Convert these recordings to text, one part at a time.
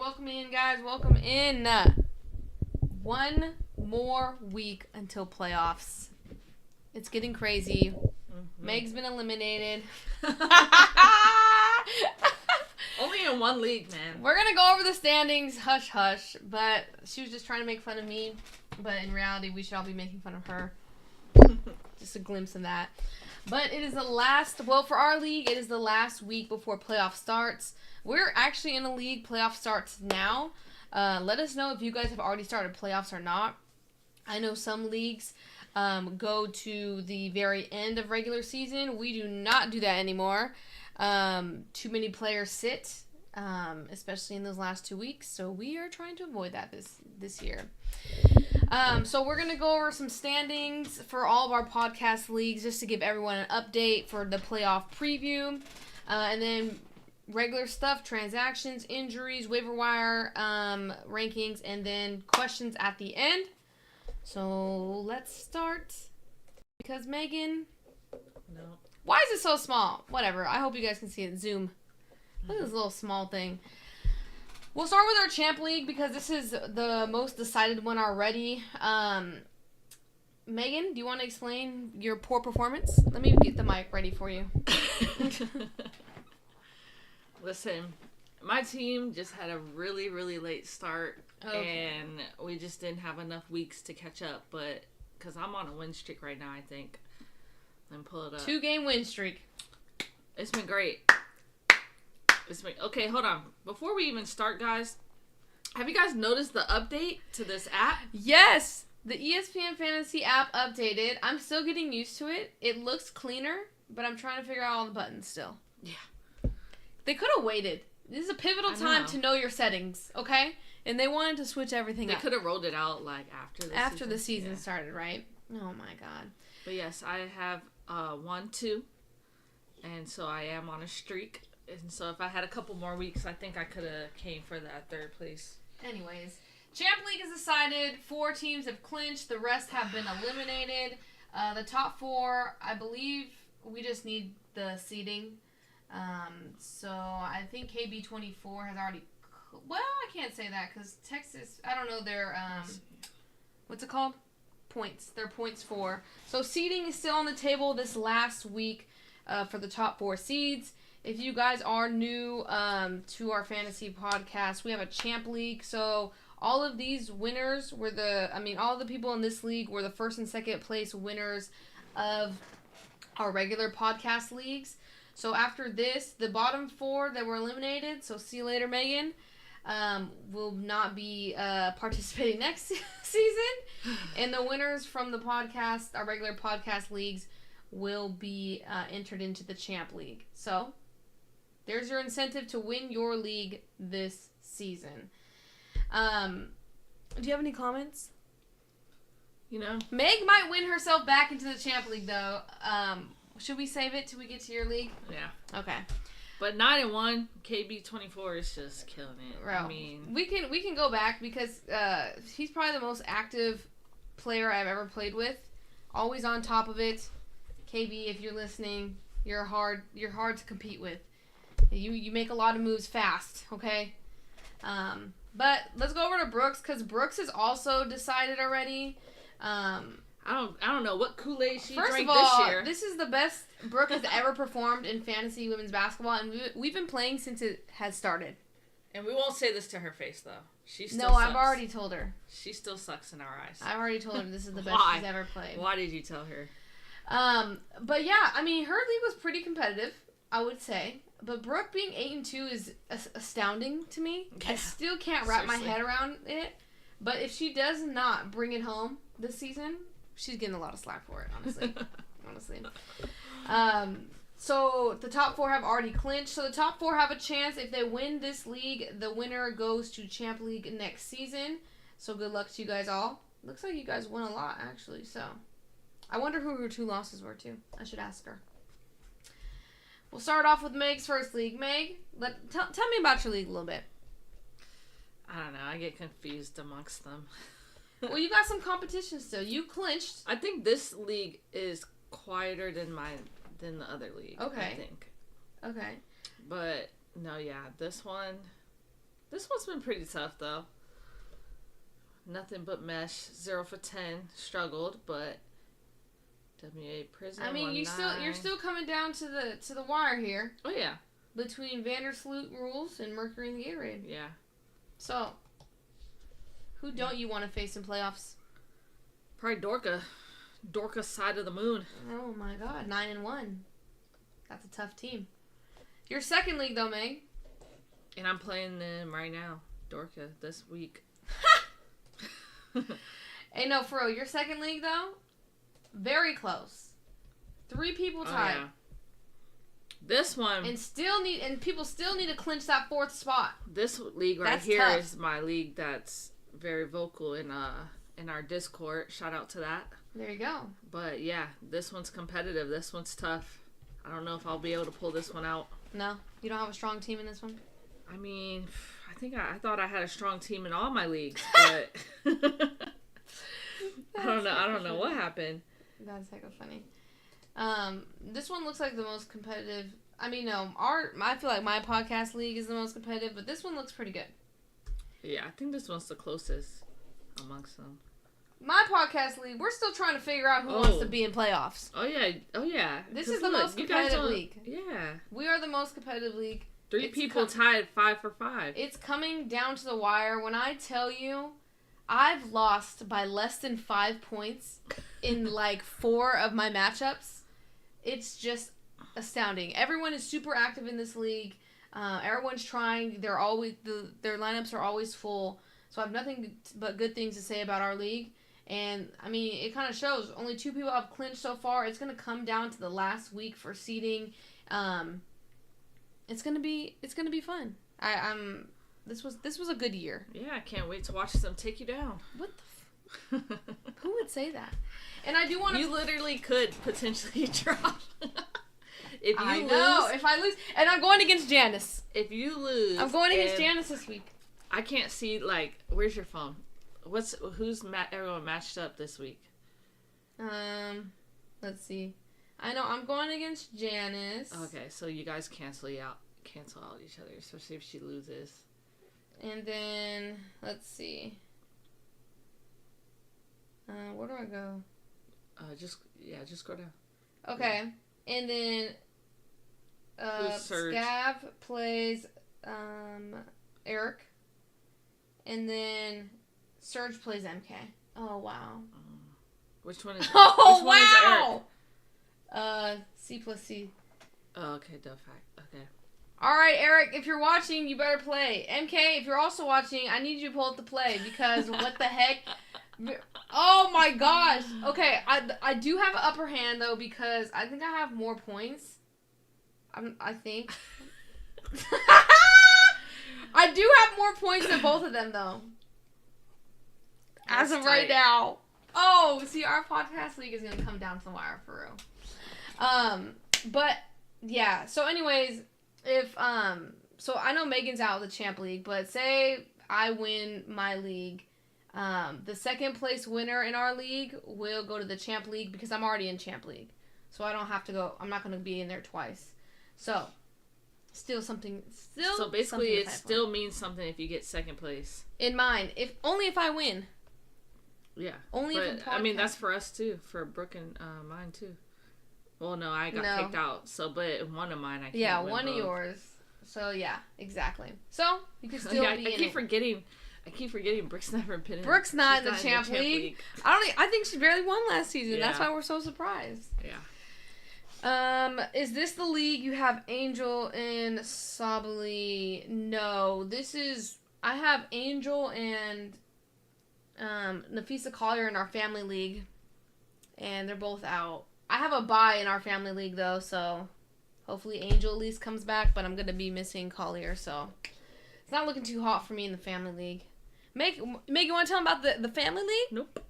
Welcome in, guys. Welcome in. One more week until playoffs. It's getting crazy. Mm-hmm. Meg's been eliminated. Only in one league, man. We're going to go over the standings. Hush, hush. But she was just trying to make fun of me. But in reality, we should all be making fun of her. Just a glimpse of that. But it is the last, well, for our league, it is the last week before playoff starts. We're actually in a league. Playoff starts now. Let us know if you guys have already started playoffs or not. I know some leagues go to the very end of regular season. We do not do that anymore. Too many players sit, especially in those last 2 weeks. So we are trying to avoid that this year. So we're going to go over some standings for all of our podcast leagues just to give everyone an update for the playoff preview. And then regular stuff, transactions, injuries, waiver wire, rankings, and then questions at the end. So let's start. Because Megan... No. Why is it so small? Whatever. I hope you guys can see it. Zoom. Look at this little small thing. We'll start with our Champ League because this is the most decided one already. Megan, do you want to explain your poor performance? Let me get the mic ready for you. Listen, my team just had a really, really late start, and we just didn't have enough weeks to catch up. But because I'm on a win streak right now, I think. Let me pull it up. 2-game win streak. It's been great. Okay, hold on. Before we even start, guys, have you guys noticed the update to this app? Yes! The ESPN Fantasy app updated. I'm still getting used to it. It looks cleaner, but I'm trying to figure out all the buttons still. Yeah. They could have waited. This is a pivotal time to know your settings, okay? And they wanted to switch everything up. They could have rolled it out, like, after the season started, right? Oh, my God. But, yes, I have 1-2, and so I am on a streak. And so if I had a couple more weeks, I think I could have came for that third place. Anyways, Champ League is decided. 4 teams have clinched. The rest have been eliminated. The top 4, I believe we just need the seeding. So I think KB24 has already... Well, I can't say that because Texas... I don't know their... what's it called? Points. Their points for. So seeding is still on the table this last week for the top 4 seeds. If you guys are new to our fantasy podcast, we have a Champ League. So all of these winners were all the people in this league were the first and second place winners of our regular podcast leagues. So after this, the bottom 4 that were eliminated, so see you later, Megan, will not be participating next season. And the winners from the podcast, our regular podcast leagues, will be entered into the Champ League. So there's your incentive to win your league this season. Do you have any comments? Meg might win herself back into the Champ League, though. Should we save it till we get to your league? Yeah. Okay. But 9-1, KB24 is just killing it. Bro, we can go back because he's probably the most active player I've ever played with. Always on top of it. KB, if you're listening, you're hard to compete with. You make a lot of moves fast, okay? But let's go over to Brooks because Brooks is also decided already. I don't know what Kool-Aid she drank this year. This is the best Brooke has ever performed in fantasy women's basketball, and we've been playing since it has started. And we won't say this to her face, though. She still sucks. I've already told her. She still sucks in our eyes. I've already told her this is the best she's ever played. Why did you tell her? But yeah, her league was pretty competitive, I would say. But Brooke being 8-2 is astounding to me. Yeah. I still can't wrap my head around it. But if she does not bring it home this season, she's getting a lot of slack for it, honestly. So the top 4 have already clinched. So the top 4 have a chance. If they win this league, the winner goes to Champ League next season. So good luck to you guys all. Looks like you guys won a lot, actually. So I wonder who her 2 losses were, too. I should ask her. We'll start off with Meg's first league. Meg, tell me about your league a little bit. I don't know. I get confused amongst them. Well, you got some competition still. You clinched. I think this league is quieter than the other league. Okay. I think. Okay. But no, yeah, this one, This one's been pretty tough, though. Nothing but mesh. 0 for 10. Struggled, but WNBA prison. I mean, you're still coming down to the wire here. Oh yeah. Between Vandersloot rules and Mercury in the Gatorade. Yeah. So, who don't you want to face in playoffs? Probably Dorka. Dorka's side of the moon. Oh my God, 9-1. That's a tough team. Your second league though, Meg. And I'm playing them right now. Dorka this week. Hey, no, for real. Your second league though, very close. 3 people tied. Oh, yeah. This one And people still need to clinch that 4th spot. This league right here is my league that's very vocal in our Discord. Shout out to that. There you go. But yeah, this one's competitive. This one's tough. I don't know if I'll be able to pull this one out. No, you don't have a strong team in this one. I mean, I thought I had a strong team in all my leagues, but I don't know what happened. That's heck of funny. This one looks like the most competitive. I mean, no, I feel like my podcast league is the most competitive, but this one looks pretty good. Yeah, I think this one's the closest amongst them. My podcast league, we're still trying to figure out who wants to be in playoffs. Oh yeah. This is the most competitive league. Yeah. We are the most competitive league. 3 people tied 5 for 5. It's coming down to the wire. When I tell you, I've lost by less than 5 points in like 4 of my matchups. It's just astounding. Everyone is super active in this league. Everyone's trying. Their lineups are always full. So I have nothing but good things to say about our league. And I mean, it kind of shows. Only 2 people have clinched so far. It's going to come down to the last week for seeding. It's gonna be fun. This was a good year. Yeah, I can't wait to watch them take you down. What the who would say that? And I do want to. You literally could potentially drop. If you if I lose, and I'm going against Janice. If you lose, I'm going against Janice this week. I can't see, like, where's your phone? Who's everyone matched up this week? Let's see. I know I'm going against Janice. Okay, so you guys cancel out each other, especially if she loses. And then let's see. Where do I go? Just go down. Okay, yeah. And then Scav plays Eric, and then Serge plays MK. Oh wow. Which one is? Oh which wow. One is Eric? C+C. Oh, okay, duh fact. Okay. All right, Eric, if you're watching, you better play. MK, if you're also watching, I need you to pull up the play because what the heck? Oh my gosh. Okay, I do have an upper hand though because I think I have more points. I think. I do have more points than both of them though. As of right now. Oh, see, our podcast league is gonna come down to the wire for real. But yeah. So, anyways, if so I know Megan's out of the champ league, but say I win my league, the second place winner in our league will go to the champ league because I'm already in champ league, so I don't have to go. I'm not gonna be in there twice. So, still something. So basically, it still means something if you get second place. In mine, if I win. Yeah. Only if I mean, that's for us too. For Brooke and mine too. Well, no, I got kicked out. So, but one of mine, I can't win one both. of yours. So yeah, exactly. So you can still be in it. I keep forgetting Brooke's never been in. Brooke's not in the champ league. I think she barely won last season. Yeah. That's why we're so surprised. Yeah. Is this the league you have Angel and Sabali? No, I have Angel and Nafisa Collier in our family league, and they're both out. I have a bye in our family league though, so hopefully Angel at least comes back, but I'm gonna be missing Collier, so it's not looking too hot for me in the family league. Meg, you want to tell them about the family league? Nope.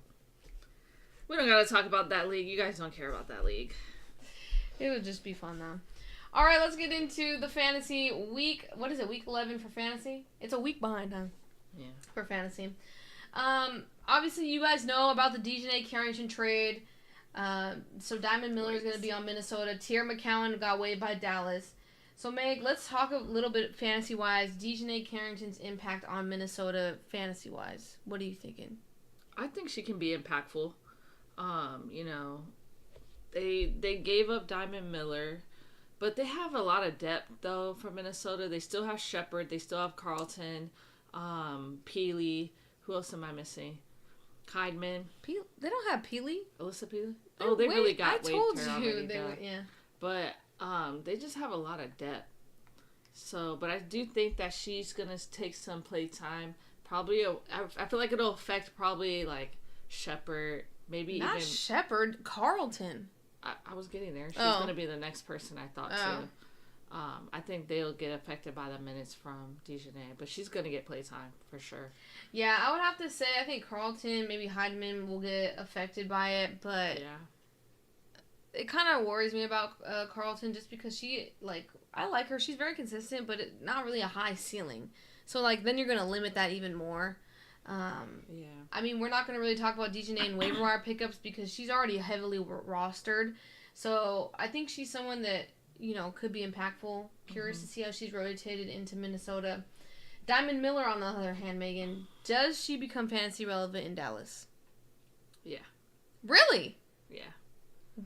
We don't gotta talk about that league. You guys don't care about that league. It would just be fun though. All right, let's get into the fantasy week. What is it? Week 11 for fantasy? It's a week behind, huh? Yeah. For fantasy. Obviously, you guys know about the Dejanay Carrington trade. So Diamond Miller is going to be on Minnesota. Tier McCowan got waived by Dallas. So, Meg, let's talk a little bit fantasy-wise. Dejanay Carrington's impact on Minnesota fantasy-wise. What are you thinking? I think she can be impactful. They gave up Diamond Miller, but they have a lot of depth, though, for Minnesota. They still have Shepard. They still have Carlton, Peely. Who else am I missing? Keidman. They don't have Peely? Alyssa Peely? Oh, they really got waived her already. They were, yeah. But they just have a lot of depth. So, but I do think that she's going to take some play time. Probably, I feel like it'll affect probably, like, Shepard. Maybe Not even... Shepard. Carlton. I was getting there. She's going to be the next person I thought, too. I think they'll get affected by the minutes from Dejanay. But she's going to get play time, for sure. Yeah, I would have to say, I think Carlton, maybe Heidman will get affected by it. But... yeah. It kind of worries me about Carlton just because she, like, I like her. She's very consistent, but not really a high ceiling. So, like, then you're going to limit that even more. Yeah. I mean, we're not going to really talk about Dejanay and waiver wire pickups because she's already heavily rostered. So, I think she's someone that, could be impactful. Curious to see how she's rotated into Minnesota. Diamond Miller, on the other hand, Megan, does she become fantasy relevant in Dallas? Yeah. Really? Yeah.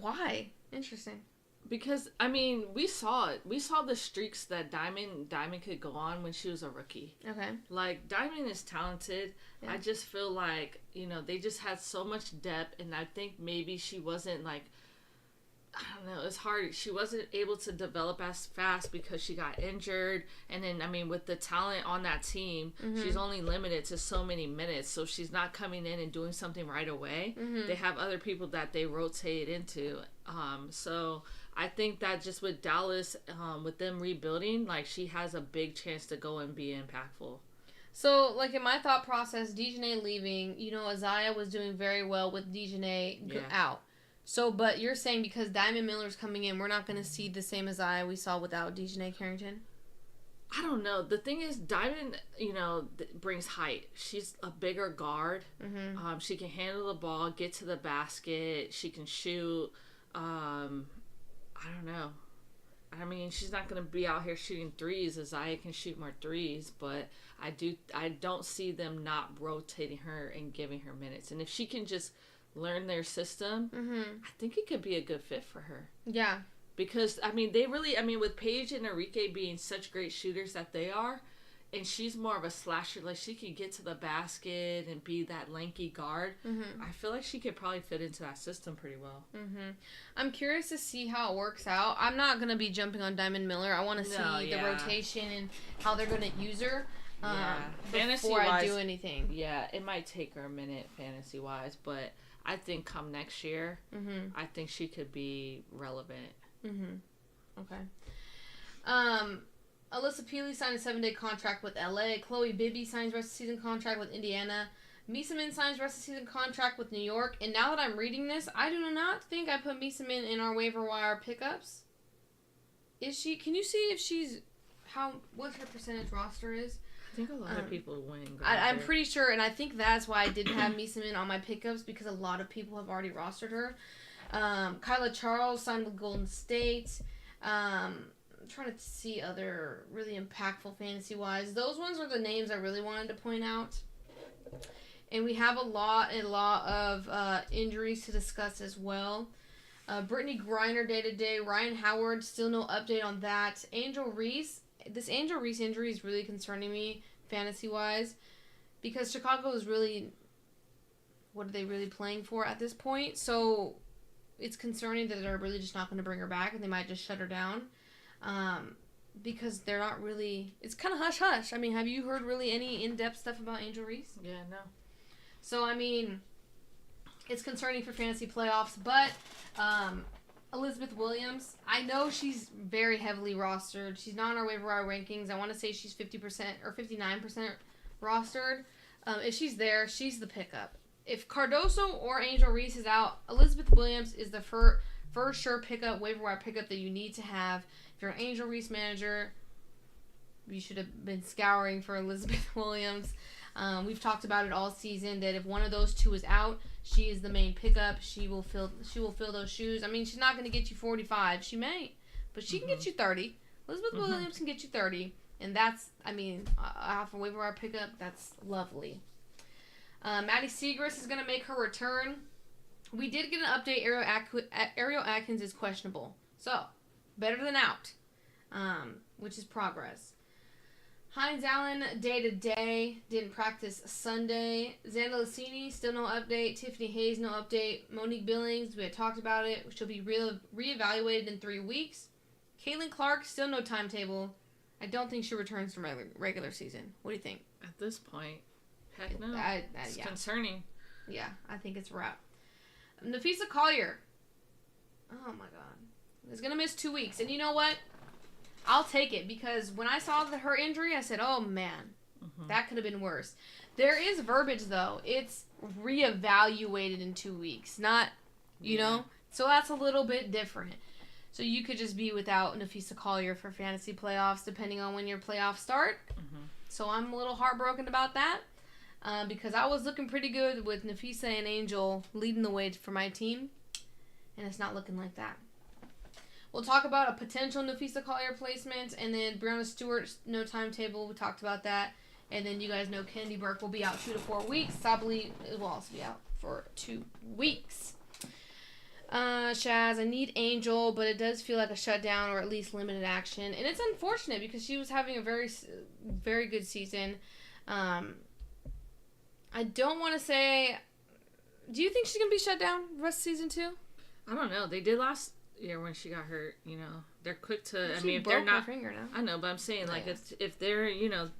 Why? Interesting. Because, I mean, we saw it. We saw the streaks that Diamond could go on when she was a rookie. Okay. Like, Diamond is talented. Yeah. I just feel like, they just had so much depth, and I think maybe she wasn't, like, I don't know, it's hard. She wasn't able to develop as fast because she got injured. And then, I mean, with the talent on that team, she's only limited to so many minutes. So she's not coming in and doing something right away. They have other people that they rotate into. So I think that just with Dallas, with them rebuilding, like, she has a big chance to go and be impactful. So, like, in my thought process, Dejanay leaving, Isaiah was doing very well with Dejanay out. So, but you're saying because Diamond Miller's coming in, we're not going to see the same Isaiah we saw without Dejanay Carrington? I don't know. The thing is, Diamond, brings height. She's a bigger guard. She can handle the ball, get to the basket. She can shoot. I don't know. I mean, she's not going to be out here shooting threes. Isaiah can shoot more threes, but I don't see them not rotating her and giving her minutes. And if she can just learn their system, I think it could be a good fit for her. Yeah. Because, I mean, with Paige and Enrique being such great shooters that they are, and she's more of a slasher, like, she can get to the basket and be that lanky guard, I feel like she could probably fit into that system pretty well. I'm curious to see how it works out. I'm not going to be jumping on Diamond Miller. I want to see the rotation and how they're going to use her before I do anything. Yeah, it might take her a minute fantasy-wise, but I think come next year, I think she could be relevant. Okay. Alyssa Peely signed a 7-day contract with LA. Chloe Bibby signs rest of season contract with Indiana. Misamin signs rest of season contract with New York. And now that I'm reading this, I do not think I put Misamin in our waiver wire pickups. Is she? Can you see if she's what her percentage roster is? I think a lot of people win. I'm pretty sure, and I think that's why I didn't have Misamin on my pickups because a lot of people have already rostered her. Kyla Charles signed with Golden State. I'm trying to see other really impactful fantasy-wise. Those ones are the names I really wanted to point out. And we have a lot of injuries to discuss as Brittany Griner day-to-day. Ryan Howard, still no update on that. Angel Reese. This Angel Reese injury is really concerning me fantasy-wise because Chicago is really, what are they really playing for at this point? So it's concerning that they're really just not going to bring her back and they might just shut her down because they're not really, it's kind of hush-hush. I mean, have you heard really any in-depth stuff about Angel Reese? Yeah, no. So, I mean, it's concerning for fantasy playoffs, but Elizabeth Williams, I know she's very heavily rostered. She's not on our waiver wire rankings. I want to say she's 50% or 59% rostered. If she's there, she's the pickup. If Cardoso or Angel Reese is out, Elizabeth Williams is the for sure pickup, waiver wire pickup that you need to have. If you're an Angel Reese manager, you should have been scouring for Elizabeth Williams. We've talked about it all season that if one of those two is out, she is the main pickup. She will fill those shoes. I mean, she's not going to get you 45. She may, but she can get you 30. Elizabeth Williams can get you 30. And that's, off a waiver wire pickup, that's lovely. Maddie Siegrist is going to make her return. We did get an update. Ariel Atkins is questionable. So, better than out, which is progress. Hines Allen, day-to-day, didn't practice Sunday. Xanda Lassini, still no update. Tiffany Hayes, no update. Monique Billings, we had talked about it. She'll be reevaluated in 3 weeks. Caitlin Clark, still no timetable. I don't think she returns from regular season. What do you think? At this point, heck no. It's concerning. Yeah, I think it's a wrap. Nafisa Collier. Oh, my God. Is going to miss 2 weeks. And you know what? I'll take it, because when I saw her injury, I said, oh, man, that could have been worse. There is verbiage, though. It's reevaluated in 2 weeks, not, you know? So that's a little bit different. So you could just be without Nafisa Collier for fantasy playoffs, depending on when your playoffs start. So I'm a little heartbroken about that, because I was looking pretty good with Nafisa and Angel leading the way for my team, and it's not looking like that. We'll talk about a potential Nafisa Collier placement, and then Brianna Stewart, no timetable. We talked about that. And then you guys know Kennedy Burke will be out 2 to 4 weeks. Sabali will also be out for 2 weeks. Shaz, I need Angel, but it does feel like a shutdown or at least limited action. And it's unfortunate because she was having a very, very good season. I don't want to say... Do you think she's going to be shut down the rest of season 2? I don't know. They did last... year when she got hurt, they're quick to. She if they're not, her finger now. I know, but I'm saying if they're,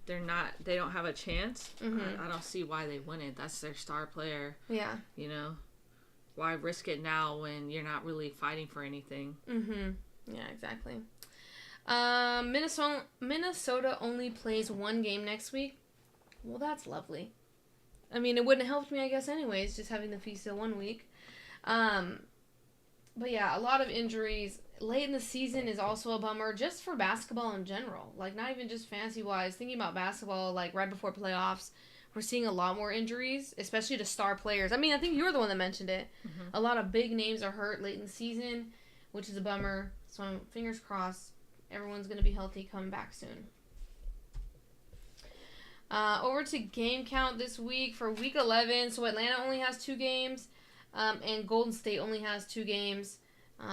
they're not, they don't have a chance. I don't see why they wouldn't. That's their star player. Yeah. Why risk it now when you're not really fighting for anything? Yeah, exactly. Minnesota only plays 1 game next week. Well, that's lovely. It wouldn't have helped me, I guess, anyways, just having the FISA 1 week. But yeah, a lot of injuries. Late in the season is also a bummer, just for basketball in general. Like, not even just fantasy-wise. Thinking about basketball, like, right before playoffs, we're seeing a lot more injuries, especially to star players. I think you were the one that mentioned it. A lot of big names are hurt late in the season, which is a bummer. So, fingers crossed, everyone's going to be healthy coming back soon. Over to game count this week for week 11. So, Atlanta only has 2 games. And Golden State only has 2 games.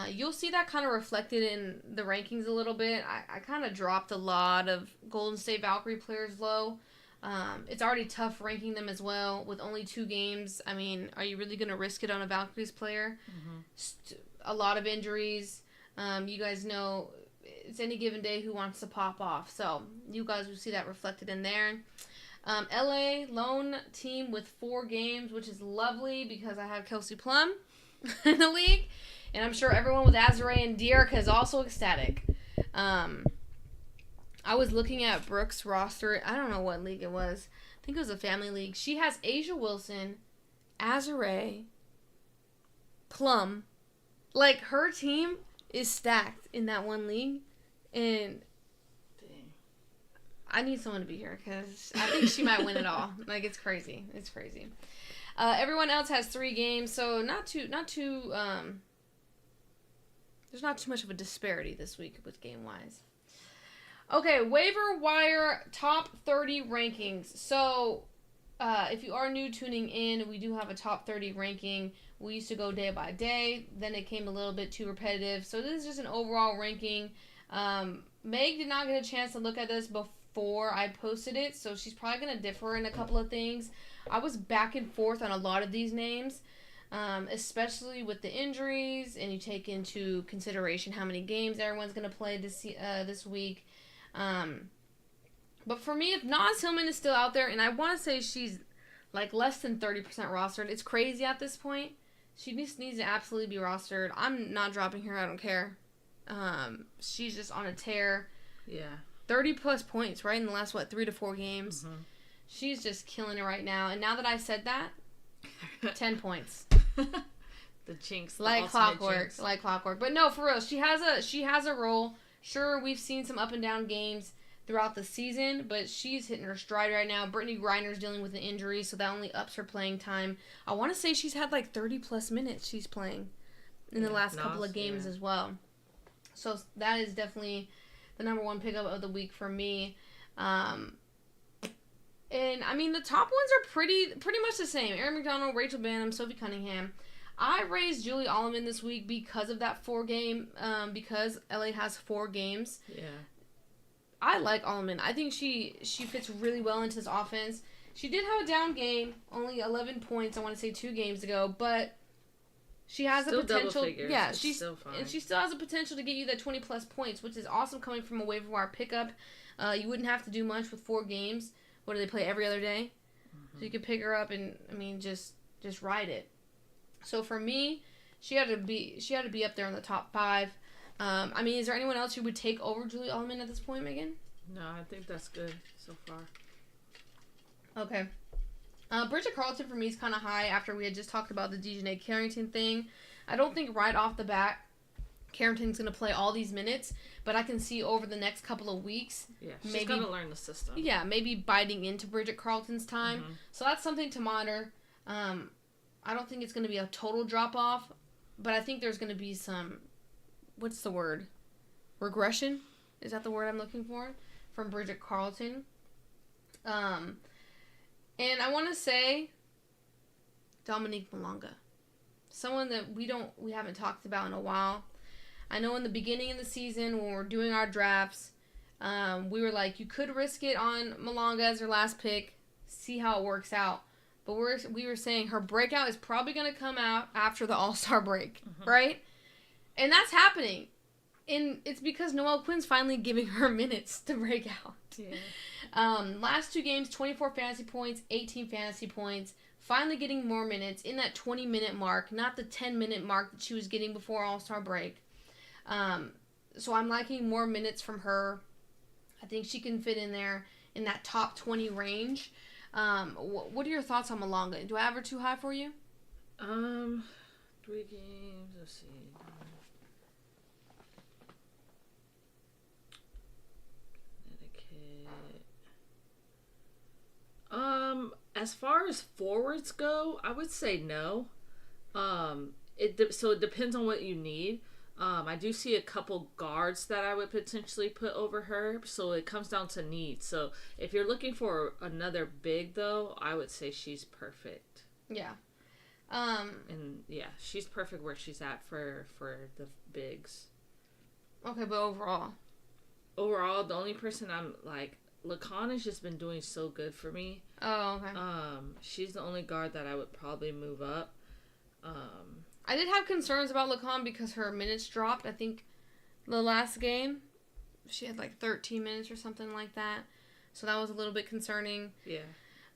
You'll see that kind of reflected in the rankings a little bit. I kind of dropped a lot of Golden State Valkyrie players low. It's already tough ranking them as well with only 2 games. Are you really going to risk it on a Valkyries player? A lot of injuries. You guys know it's any given day who wants to pop off. So you guys will see that reflected in there. LA, lone team with 4 games, which is lovely because I have Kelsey Plum in the league. And I'm sure everyone with Azare and Dearica is also ecstatic. I was looking at Brooke's roster. I don't know what league it was. I think it was a family league. She has Asia Wilson, Azare, Plum. Like, her team is stacked in that one league. And... I need someone to be here because I think she might win it all. Like, it's crazy. It's crazy. Everyone else has 3 games, so there's not too much of a disparity this week with game-wise. Okay, waiver wire top 30 rankings. So, if you are new tuning in, we do have a top 30 ranking. We used to go day by day. Then it came a little bit too repetitive. So, this is just an overall ranking. Meg did not get a chance to look at this before I posted it, so she's probably going to differ in a couple of things. I was back and forth on a lot of these names, especially with the injuries, and you take into consideration how many games everyone's going to play this week. But for me, if Naz Hillman is still out there, and I want to say she's like less than 30% rostered, it's crazy at this point. She just needs to absolutely be rostered. I'm not dropping her, I don't care. She's just on a tear. Yeah. 30 plus points, right, in the last, 3 to 4 games. She's just killing it right now. And now that I said that, 10 points. The jinx. Like clockwork. Like clockwork. But no, for real, she has a role. Sure, we've seen some up and down games throughout the season, but she's hitting her stride right now. Brittany Griner's dealing with an injury, so that only ups her playing time. I want to say she's had 30 plus minutes she's playing in the last couple of games as well. So that is definitely the number one pickup of the week for me. And I mean, the top ones are pretty much the same. Erin McDonald, Rachel Banham, Sophie Cunningham. I raised Julie Allman this week because of that 4-game, because LA has 4 games. Yeah. I like Allman. I think she fits really well into this offense. She did have a down game, only 11 points, I want to say 2 games ago, but she has still the potential. Double figures. Yeah, she's still fine. And she still has the potential to get you that 20+ points, which is awesome coming from a waiver wire pickup. You wouldn't have to do much with 4 games. What do they play every other day? Mm-hmm. So you could pick her up and just ride it. So for me, she had to be up there in the top 5. I mean, is there anyone else who would take over Julie Allman at this point, Megan? No, I think that's good so far. Okay. Bridget Carlton for me is kind of high after we had just talked about the Dejanay Carrington thing. I don't think right off the bat Carrington's going to play all these minutes, but I can see over the next couple of weeks. Yeah, she's going to learn the system. Yeah, maybe biting into Bridget Carlton's time. Mm-hmm. So that's something to monitor. I don't think it's going to be a total drop-off, but I think there's going to be some, what's the word? Regression? Is that the word I'm looking for? From Bridget Carlton. And I want to say Dominique Malonga. Someone that we haven't talked about in a while. I know in the beginning of the season when we were doing our drafts, we were like, you could risk it on Malonga as her last pick, see how it works out. But we were saying her breakout is probably going to come out after the All-Star break, right? And that's happening. And it's because Noelle Quinn's finally giving her minutes to break out. Yeah. Last 2 games, 24 fantasy points, 18 fantasy points. Finally getting more minutes in that 20-minute mark, not the 10-minute mark that she was getting before All-Star break. So I'm liking more minutes from her. I think she can fit in there in that top 20 range. What are your thoughts on Malonga? Do I have her too high for you? 3 games. Let's see. As far as forwards go, I would say no. It depends on what you need. I do see a couple guards that I would potentially put over her, so it comes down to need. So if you're looking for another big, though, I would say she's perfect. Yeah. And yeah, she's perfect where she's at for the bigs. Okay, but overall, the only person I'm like, Lacan has just been doing so good for me. Oh, okay. She's the only guard that I would probably move up. I did have concerns about Lacan because her minutes dropped. I think the last game, she had like 13 minutes or something like that. So that was a little bit concerning. Yeah.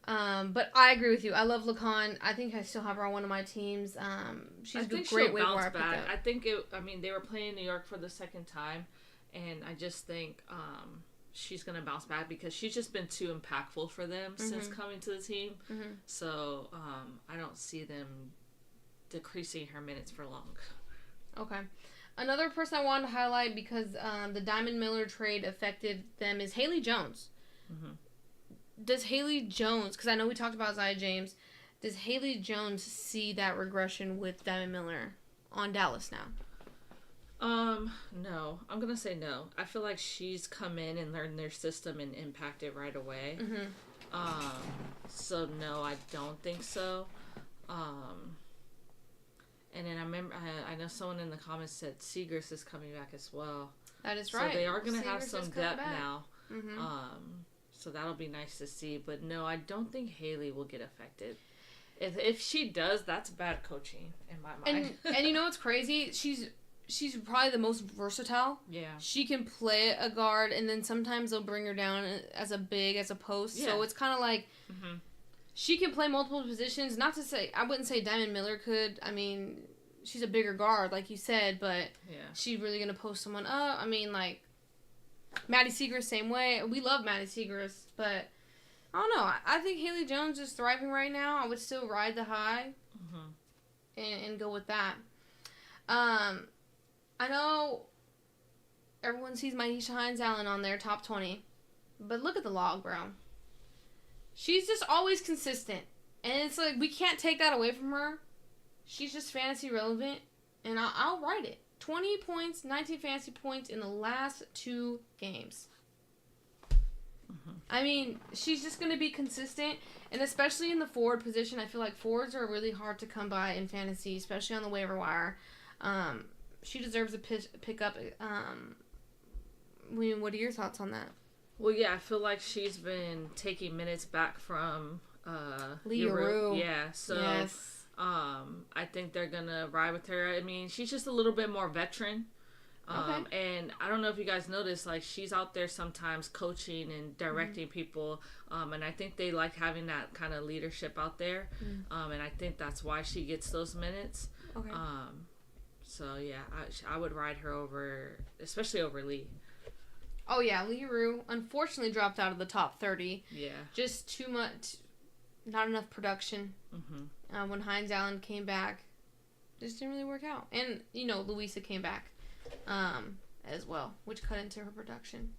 But I agree with you. I love Lacan. I think I still have her on one of my teams. She's a great waiver wire pickup. I think they were playing New York for the second time, and I just think she's going to bounce back because she's just been too impactful for them since coming to the team. Mm-hmm. So I don't see them decreasing her minutes for long. Okay. Another person I wanted to highlight because the Diamond Miller trade affected them is Haley Jones. Mm-hmm. Does Haley Jones, because I know we talked about Zaya James, does Haley Jones see that regression with Diamond Miller on Dallas now? No. I'm going to say no. I feel like she's come in and learned their system and impacted right away. Mm-hmm. So no, I don't think so. And then I know someone in the comments said Seagrass is coming back as well. That is right. So they are going to have some depth now. Mm-hmm. So that'll be nice to see. But no, I don't think Haley will get affected. If she does, that's bad coaching in my mind. And you know what's crazy? She's probably the most versatile. Yeah. She can play a guard, and then sometimes they'll bring her down as a big, as a post. Yeah. So it's kind of like she can play multiple positions. Not to say, I wouldn't say Diamond Miller could. I mean, she's a bigger guard, like you said, but she's really going to post someone up. I mean, like, Maddie Seagrass, same way. We love Maddie Seagrass, but I don't know. I think Haley Jones is thriving right now. I would still ride the high and go with that. I know everyone sees Myesha Hines-Allen on their top 20, but look at the log, bro. She's just always consistent, and it's like we can't take that away from her. She's just fantasy relevant, and I'll ride it. 20 points, 19 fantasy points in the last 2 games. I mean, she's just going to be consistent, and especially in the forward position, I feel like forwards are really hard to come by in fantasy, especially on the waiver wire. She deserves a pick up. What are your thoughts on that? Well, yeah, I feel like she's been taking minutes back from Leroux. Yeah, so yes. I think they're going to ride with her. I mean, she's just a little bit more veteran. Okay. And I don't know if you guys noticed, like, she's out there sometimes coaching and directing people, and I think they like having that kind of leadership out there, and I think that's why she gets those minutes. Okay. So yeah, I would ride her over, especially over Lee. Oh yeah, Leroux unfortunately dropped out of the top 30. Yeah. Just too much, not enough production. When Hines Allen came back, just didn't really work out, and Louisa came back. As well, which cut into her production.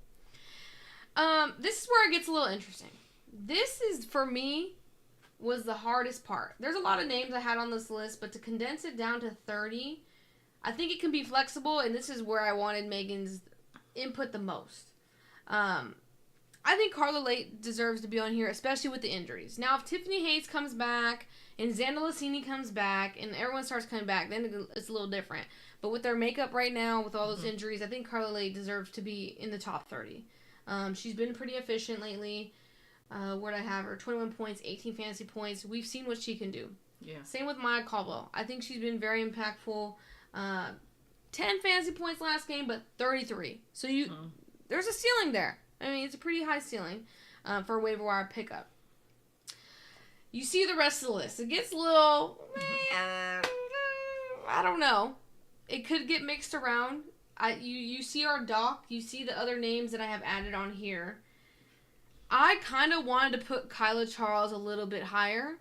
This is where it gets a little interesting. This is, for me, was the hardest part. There's a lot of names I had on this list, but to condense it down to 30, I think it can be flexible, and this is where I wanted Megan's input the most. I think Carla Late deserves to be on here, especially with the injuries. Now, if Tiffany Hayes comes back, and Xanda Lassini comes back, and everyone starts coming back, then it's a little different. But with their makeup right now, with all those injuries, I think Carla Late deserves to be in the top 30. She's been pretty efficient lately. Where'd I have her? 21 points, 18 fantasy points. We've seen what she can do. Yeah. Same with Maya Caldwell. I think she's been very impactful. 10 fantasy points last game, but 33. So there's a ceiling there. I mean, it's a pretty high ceiling for a waiver wire pickup. You see the rest of the list. It gets a little, I don't know. It could get mixed around. You see our doc. You see the other names that I have added on here. I kind of wanted to put Kyla Charles a little bit higher.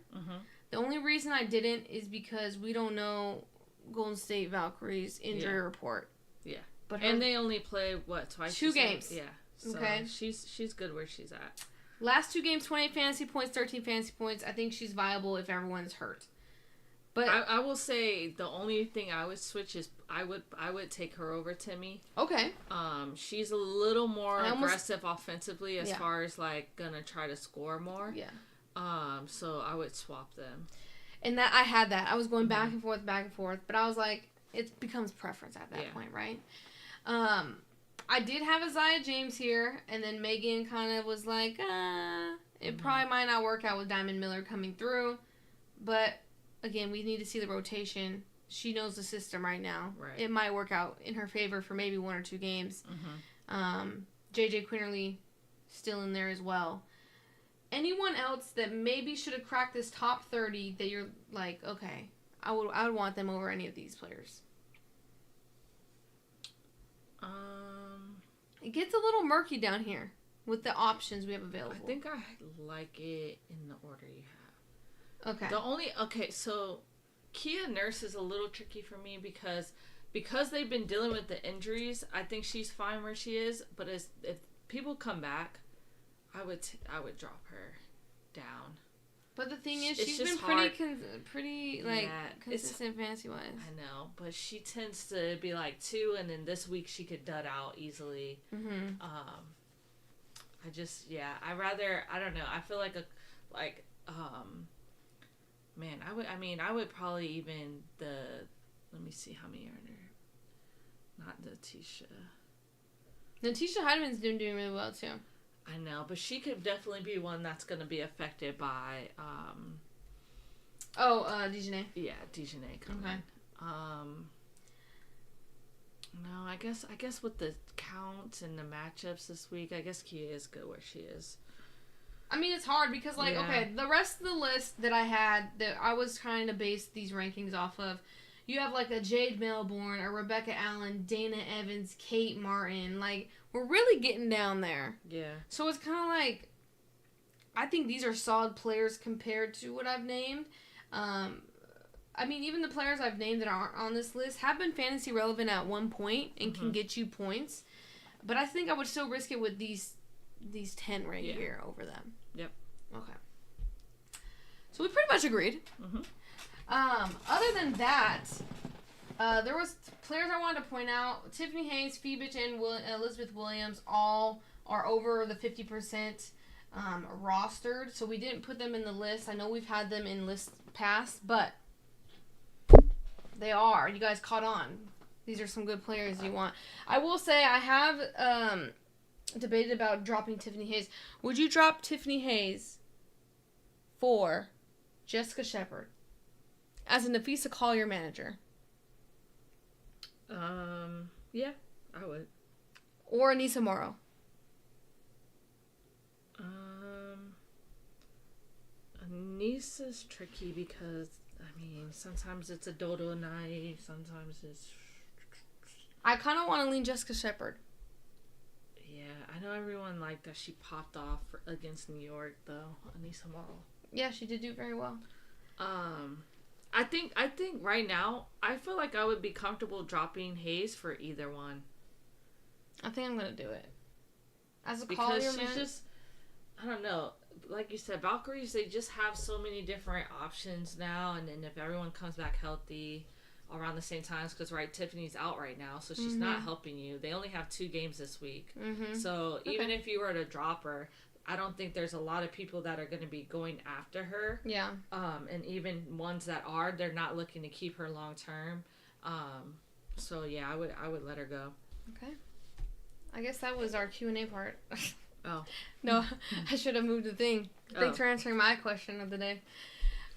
The only reason I didn't is because we don't know Golden State Valkyrie's injury report. Yeah. But and they only play, twice? 2 games. Yeah. So okay. She's good where she's at. Last 2 games, 28 fantasy points, 13 fantasy points. I think she's viable if everyone's hurt. But I will say the only thing I would switch is I would take her over Timmy. Okay. She's a little more aggressive offensively as far as like gonna try to score more. Yeah. So I would swap them. And that I had that. I was going back and forth, but I was like, it becomes preference at that point, right? I did have Isaiah James here, and then Megan kind of was like, it probably might not work out with Diamond Miller coming through, but again, we need to see the rotation. She knows the system right now. Right. It might work out in her favor for maybe 1 or 2 games. JJ Quinterly still in there as well. Anyone else that maybe should have cracked this top 30 that you're like, okay, I would want them over any of these players? It gets a little murky down here with the options we have available. I think I like it in the order you have. Okay. So Kia Nurse is a little tricky for me because they've been dealing with the injuries. I think she's fine where she is, but if people come back, I would drop her down. But the thing is, it's she's been pretty consistent fantasy wise. I know, but she tends to be like 2, and then this week she could dud out easily. I don't know. I feel like I would probably even let me see how many are in her. Not Natisha. Natisha Heideman's doing really well too. I know, but she could definitely be one that's going to be affected by, Dejanay. Yeah, Dejanay coming. Okay. No, I guess with the counts and the matchups this week, I guess Kia is good where she is. I mean, it's hard because, okay, the rest of the list that I had that I was trying to base these rankings off of, you have, like, a Jade Melbourne, a Rebecca Allen, Dana Evans, Kate Martin. Like, we're really getting down there. Yeah. So it's kind of like, I think these are solid players compared to what I've named. I mean, even the players I've named that aren't on this list have been fantasy relevant at one point and can get you points. But I think I would still risk it with these 10 right here over them. Yep. Okay. So we pretty much agreed. Other than that, There was players I wanted to point out. Tiffany Hayes, Phoebich, and Elizabeth Williams all are over the 50% rostered. So we didn't put them in the list. I know we've had them in lists past, but they are. You guys caught on. These are some good players you want. I will say I have debated about dropping Tiffany Hayes. Would you drop Tiffany Hayes for Jessica Shepard as a Nafisa Collier manager? Yeah, I would. Or Anissa Morrow? Anissa's tricky because, I mean, sometimes it's a dodo night, sometimes it's... I kind of want to lean Jessica Shepard. Yeah, I know everyone liked that she popped off against New York, though. Anissa Morrow. Yeah, she did do very well. I think right now, I feel like I would be comfortable dropping Hayes for either one. I think I'm going to do it. As a because Collier she's man, just, I don't know. Like you said, Valkyries, they just have so many different options now. And then if everyone comes back healthy around the same times, because, right, Tiffany's out right now, so she's not helping you. They only have 2 games this week. So even if you were to drop her, I don't think there's a lot of people that are going to be going after her. Yeah. And even ones that are, they're not looking to keep her long term. So yeah, I would let her go. Okay. I guess that was our Q&A part. Oh. No, I should have moved the thing. Thanks for answering my question of the day.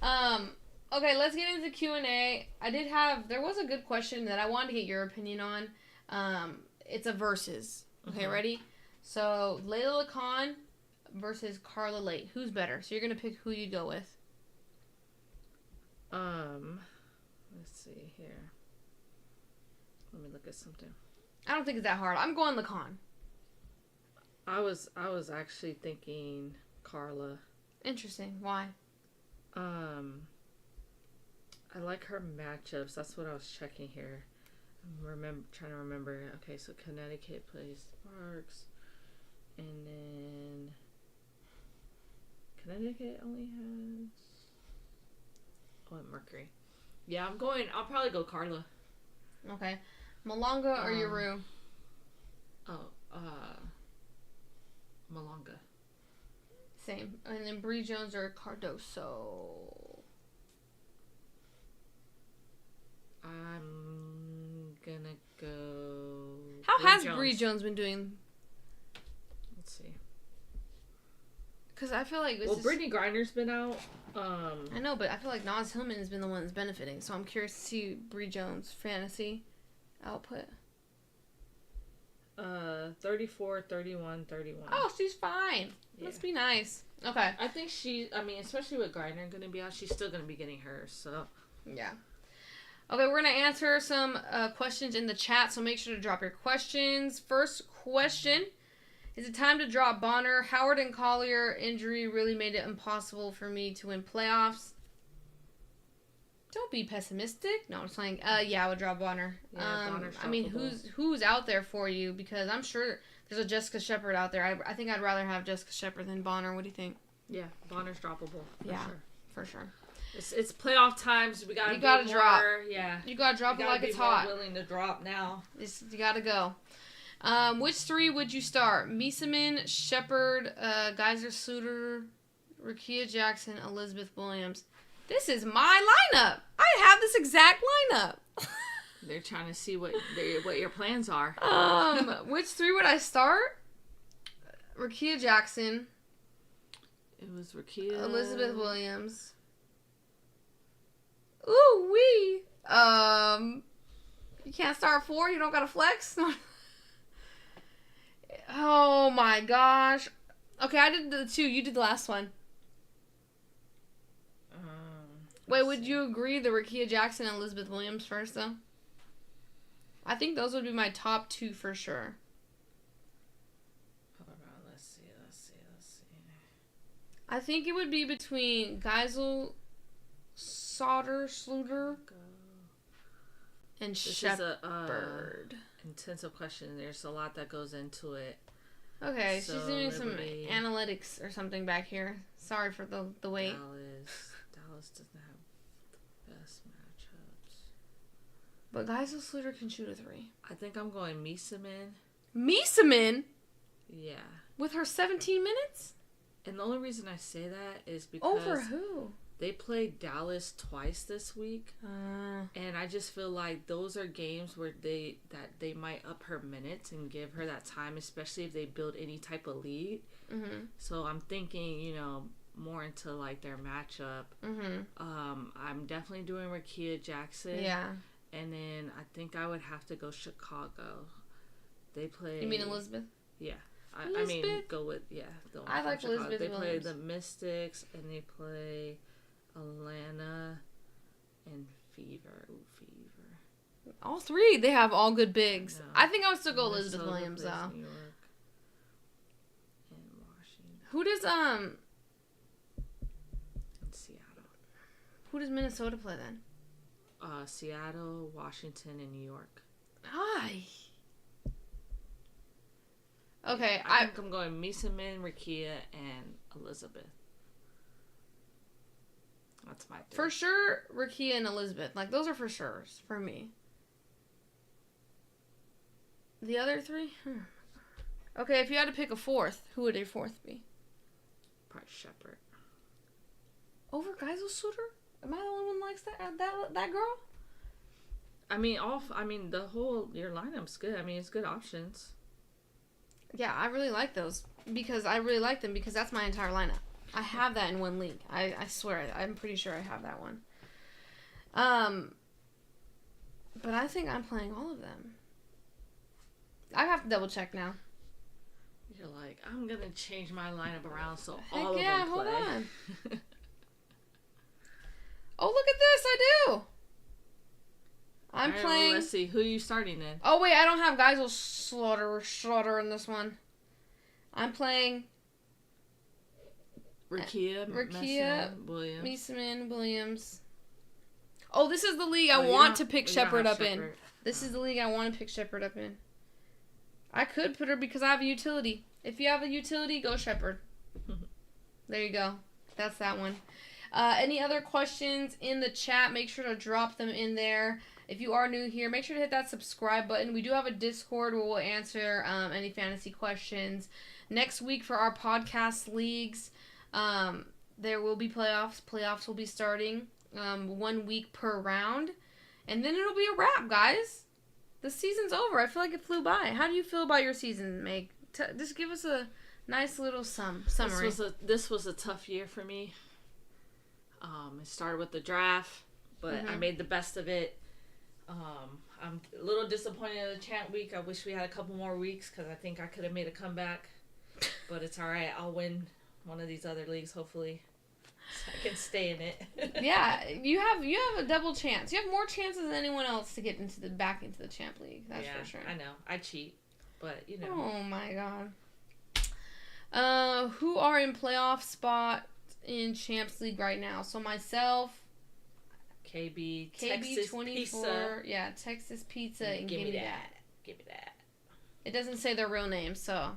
Okay, let's get into Q&A. There was a good question that I wanted to get your opinion on. It's a versus. Okay, ready? So, Layla Khan versus Carla Late. Who's better? So you're going to pick who you go with. Let's see here. Let me look at something. I don't think it's that hard. I'm going Lacan. I was actually thinking Carla. Interesting. Why? I like her matchups. That's what I was checking here. I'm trying to remember. Okay, so Connecticut plays Sparks, and then Connecticut only has Mercury. Yeah, I'll probably go Carla. Okay. Malonga or Yaru? Malonga. Same. And then Bree Jones or Cardoso? I'm gonna go... How has Bree Jones been doing? Let's see. Because I feel like... Brittany Griner's been out. I know, but I feel like Naz Hillman has been the one that's benefiting. So I'm curious to see Bree Jones' fantasy output. 34, 31, 31. Oh, she's fine. Yeah. Must be nice. Okay. I think especially with Griner going to be out, she's still going to be getting hers, so. Yeah. Okay, we're going to answer some questions in the chat, so make sure to drop your questions. First question. Is it time to drop Bonner? Howard and Collier injury really made it impossible for me to win playoffs. Don't be pessimistic. No, I'm saying, yeah, I would drop Bonner. Yeah, Bonner's droppable. I mean, who's out there for you? Because I'm sure there's a Jessica Shepard out there. I think I'd rather have Jessica Shepard than Bonner. What do you think? Yeah, Bonner's droppable. For sure. It's playoff times. You gotta drop. Yeah, you gotta drop it like it's hot. Willing to drop now. You gotta go. Which 3 would you start? Mieseman, Shepard, Geyser Suter, Rakia Jackson, Elizabeth Williams. This is my lineup. I have this exact lineup. They're trying to see what your plans are. Which 3 would I start? Rakia Jackson. It was Rakia. Elizabeth Williams. Ooh wee. You can't start 4. You don't got to flex. Oh my gosh. Okay, I did the 2. You did the last one. Wait, would you agree the Rakia Jackson and Elizabeth Williams first, though? I think those would be my top 2 for sure. Hold on, let's see. I think it would be between Geisel, Sluter, and Shepard. Intensive question. There's a lot that goes into it. Okay, so she's doing some analytics or something back here. Sorry for the wait. Dallas doesn't have the best matchups. But Geisel Sluter can shoot a 3. I think I'm going Misamin. Misamin? Yeah. With her 17 minutes? And the only reason I say that is because... Over who? They played Dallas twice this week. And I just feel like those are games where they might up her minutes and give her that time, especially if they build any type of lead. Mm-hmm. So I'm thinking, more into, like, their matchup. Mm-hmm. I'm definitely doing Rakia Jackson. Yeah. And then I think I would have to go Chicago. They play... You mean Elizabeth? Yeah. I mean, go with... Yeah. I like Chicago. Elizabeth They Williams. play the Mystics, and they play Atlanta and Fever. Ooh, Fever. All 3. They have all good bigs. I think I would still go Minnesota Elizabeth Williams, plays though. New York and Washington. Who does, And Seattle. Who does Minnesota play, then? Seattle, Washington, and New York. Hi. Okay, I think I'm going Misamin, Rakia, and Elizabeth. That's my three. For sure, Rakia and Elizabeth. Like, those are for sure for me. The other 3? Okay, if you had to pick a 4th, who would your 4th be? Probably Shepherd. Over Geisel Sluter? Am I the only one who likes that girl? Your lineup's good. I mean, it's good options. Yeah, I really like those because I really like them because that's my entire lineup. I have that in one league. I swear, I'm pretty sure I have that one. But I think I'm playing all of them. I have to double check now. You're like, I'm gonna change my lineup around so Heck all of yeah, them play. hold on. Oh, look at this! I do. I'm All right, playing. Well, let's see who you starting then. Oh wait, I don't have Geisel Slaughter in this one. I'm playing Rakia Williams. Misamin Williams. Oh, this is the league I want to pick Shepherd up in. This is the league I want to pick Shepherd up in. I could put her because I have a utility. If you have a utility, go Shepherd. There you go. That's that one. Any other questions in the chat, make sure to drop them in there. If you are new here, make sure to hit that subscribe button. We do have a Discord where we'll answer any fantasy questions. Next week for our podcast leagues, there will be playoffs. Playoffs will be starting 1 week per round. And then it'll be a wrap, guys. The season's over. I feel like it flew by. How do you feel about your season, Meg? Just give us a nice little summary. This was a tough year for me. It started with the draft, but I made the best of it. I'm a little disappointed in the champ week. I wish we had a couple more weeks because I think I could have made a comeback. But it's all right. I'll win one of these other leagues, hopefully, so I can stay in it. Yeah, you have a double chance. You have more chances than anyone else to get back into the champ league. That's for sure. I know. I cheat, but you know. Oh my god. Who are in playoff spot in champs league right now? So myself. KB Texas 24, Pizza. Yeah, Texas Pizza, and give me that. Give me that. It doesn't say their real name, so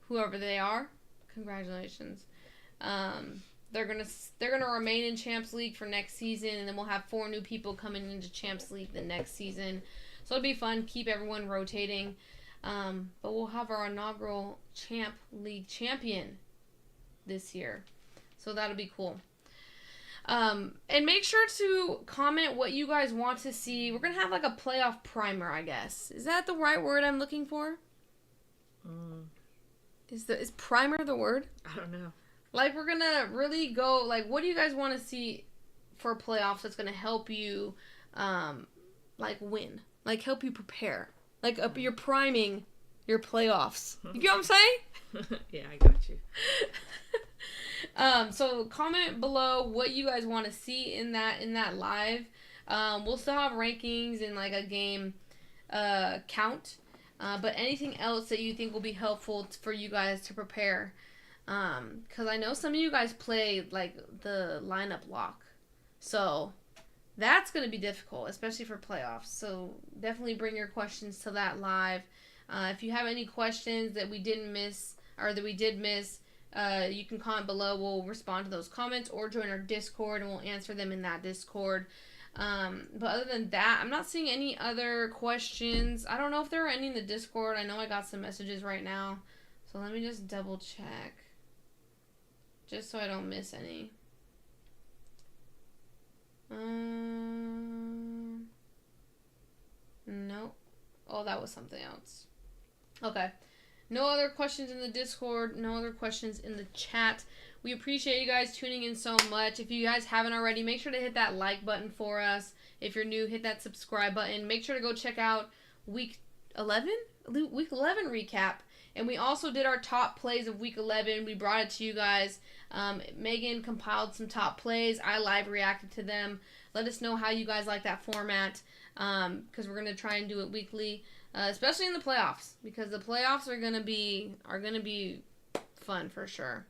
whoever they are, congratulations. They're gonna remain in Champs League for next season, and then we'll have 4 new people coming into Champs League the next season. So it'll be fun. Keep everyone rotating. But we'll have our inaugural Champ League champion this year, so that'll be cool. And make sure to comment what you guys want to see. We're going to have like a playoff primer, I guess. Is that the right word I'm looking for? Is primer the word? I don't know. Like, we're going to really go, like, what do you guys want to see for playoffs that's going to help you, like, win? Like, help you prepare. Like, you're priming your playoffs. You get what I'm saying? Yeah, I got you. So comment below what you guys want to see in that live. We'll still have rankings and like a game count, but anything else that you think will be helpful for you guys to prepare, because I know some of you guys play like the lineup lock, so that's going to be difficult, especially for playoffs. So definitely bring your questions to that live. If you have any questions that we didn't miss or that we did miss, you can comment below. We'll respond to those comments or join our Discord and we'll answer them in that Discord. But other than that, I'm not seeing any other questions. I don't know if there are any in the Discord. I know I got some messages right now. So let me just double check. Just so I don't miss any. No. Oh, that was something else. Okay. No other questions in the Discord. No other questions in the chat. We appreciate you guys tuning in so much. If you guys haven't already, make sure to hit that like button for us. If you're new, hit that subscribe button. Make sure to go check out week 11? Week 11 recap. And we also did our top plays of week 11. We brought it to you guys. Megan compiled some top plays. I live reacted to them. Let us know how you guys like that format. Because we're going to try and do it weekly. Especially in the playoffs. Because the playoffs are going to be fun for sure.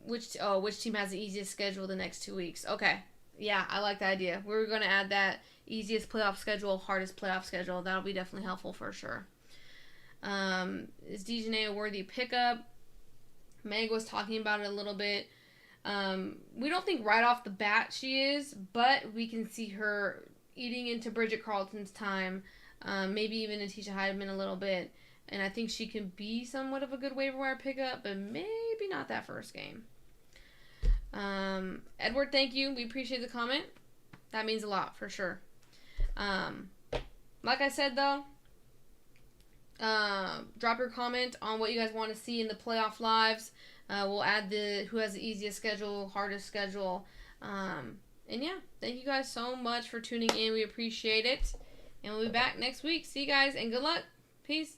Which team has the easiest schedule the next 2 weeks? Okay. Yeah, I like the idea. We're going to add that easiest playoff schedule, hardest playoff schedule. That'll be definitely helpful for sure. Is Dejanay a worthy pickup? Meg was talking about it a little bit. We don't think right off the bat she is, but we can see her eating into Bridget Carlton's time, maybe even Atisha Heideman a little bit. And I think she can be somewhat of a good waiver wire pickup, but maybe not that first game. Edward, thank you. We appreciate the comment. That means a lot, for sure. Like I said, though, drop your comment on what you guys want to see in the playoff lives. We'll add who has the easiest schedule, hardest schedule. And yeah, thank you guys so much for tuning in. We appreciate it. And we'll be back next week. See you guys, and good luck. Peace.